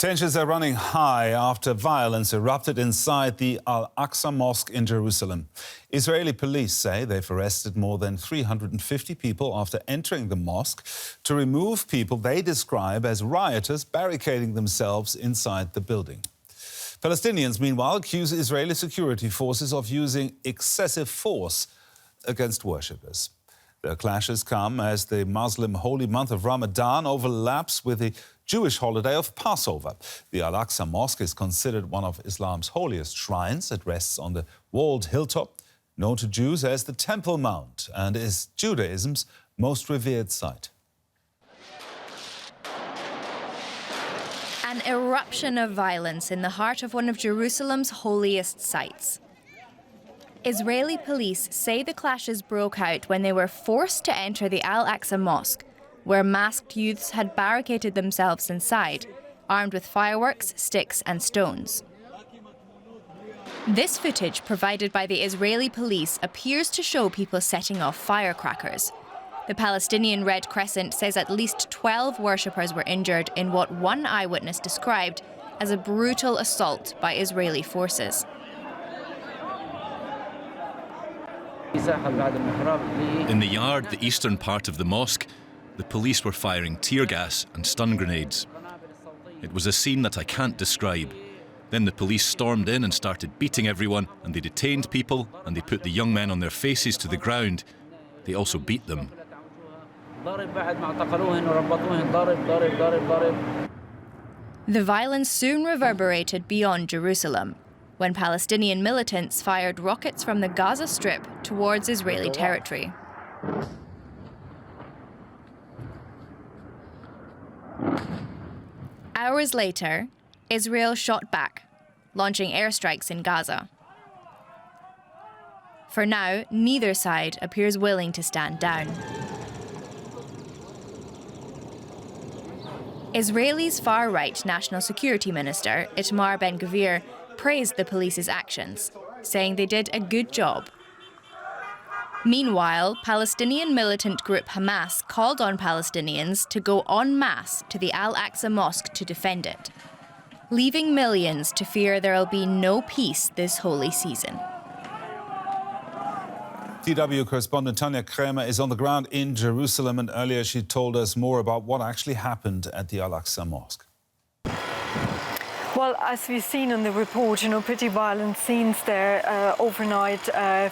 Tensions are running high after violence erupted inside the Al-Aqsa Mosque in Jerusalem. Israeli police say they've arrested more than 350 people after entering the mosque to remove people they describe as rioters barricading themselves inside the building. Palestinians, meanwhile, accuse Israeli security forces of using excessive force against worshippers. The clashes come as the Muslim holy month of Ramadan overlaps with the Jewish holiday of Passover. The Al-Aqsa Mosque is considered one of Islam's holiest shrines. It rests on the walled hilltop, known to Jews as the Temple Mount, and is Judaism's most revered site. An eruption of violence in the heart of one of Jerusalem's holiest sites. Israeli police say the clashes broke out when they were forced to enter the Al-Aqsa Mosque, where masked youths had barricaded themselves inside, armed with fireworks, sticks and stones. This footage provided by the Israeli police appears to show people setting off firecrackers. The Palestinian Red Crescent says at least 12 worshippers were injured in what one eyewitness described as a brutal assault by Israeli forces. In the yard, the eastern part of the mosque, the police were firing tear gas and stun grenades. It was a scene that I can't describe. Then the police stormed in and started beating everyone, and they detained people, and they put the young men on their faces to the ground. They also beat them. The violence soon reverberated beyond Jerusalem, when Palestinian militants fired rockets from the Gaza Strip towards Israeli territory. Hours later, Israel shot back, launching airstrikes in Gaza. For now, neither side appears willing to stand down. Israel's far-right National Security Minister, Itamar Ben-Gvir, praised the police's actions, saying they did a good job. Meanwhile, Palestinian militant group Hamas called on Palestinians to go en masse to the Al-Aqsa Mosque to defend it, leaving millions to fear there'll be no peace this holy season. DW correspondent Tanya Krämer is on the ground in Jerusalem, and earlier she told us more about what actually happened at the Al-Aqsa Mosque. Well, as we've seen in the report, pretty violent scenes there overnight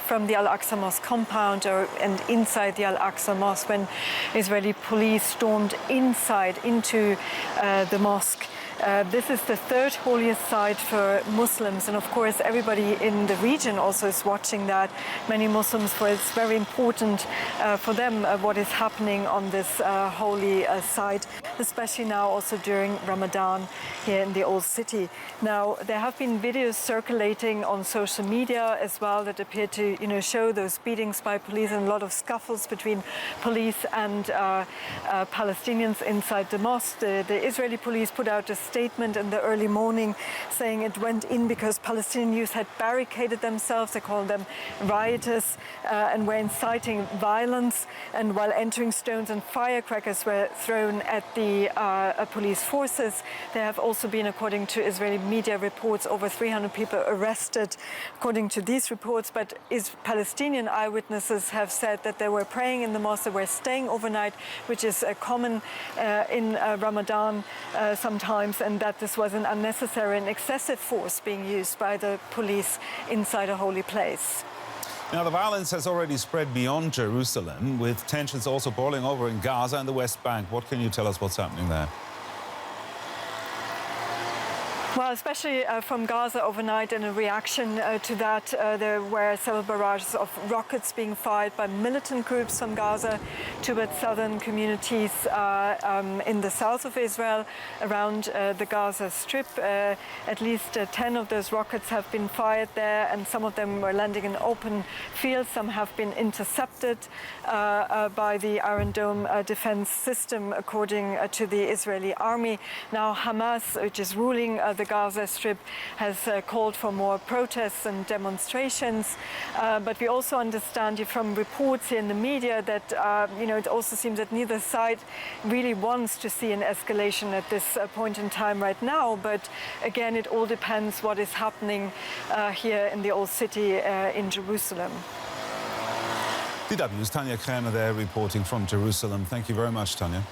from the Al-Aqsa Mosque compound and inside the Al-Aqsa Mosque when Israeli police stormed inside into the mosque. This is the third holiest site for Muslims, and of course everybody in the region also is watching that. Many Muslims, for it's very important for them what is happening on this holy site, especially now also during Ramadan here in the old city. Now, there have been videos circulating on social media as well that appear to show those beatings by police and a lot of scuffles between police and Palestinians inside the mosque. The Israeli police put out a statement in the early morning saying it went in because Palestinian youth had barricaded themselves. They called them rioters and were inciting violence, and while entering, stones and firecrackers were thrown at the police forces. There have also been, according to Israeli media reports, over 300 people arrested according to these reports, but Palestinian eyewitnesses have said that they were praying in the mosque, they were staying overnight, which is common in Ramadan sometimes, and that this was an unnecessary and excessive force being used by the police inside a holy place. Now, the violence has already spread beyond Jerusalem, with tensions also boiling over in Gaza and the West Bank. What can you tell us what's happening there? Well, especially from Gaza overnight, in a reaction to that, there were several barrages of rockets being fired by militant groups from Gaza towards southern communities in the south of Israel, around the Gaza Strip. At least 10 of those rockets have been fired there, and some of them were landing in open fields. Some have been intercepted by the Iron Dome defense system, according to the Israeli army. Now, Hamas, which is ruling the Gaza Strip has called for more protests and demonstrations. But we also understand from reports here in the media that it also seems that neither side really wants to see an escalation at this point in time right now. But again, it all depends what is happening here in the old city in Jerusalem. DW's Tanya Kramer there reporting from Jerusalem. Thank you very much, Tanya.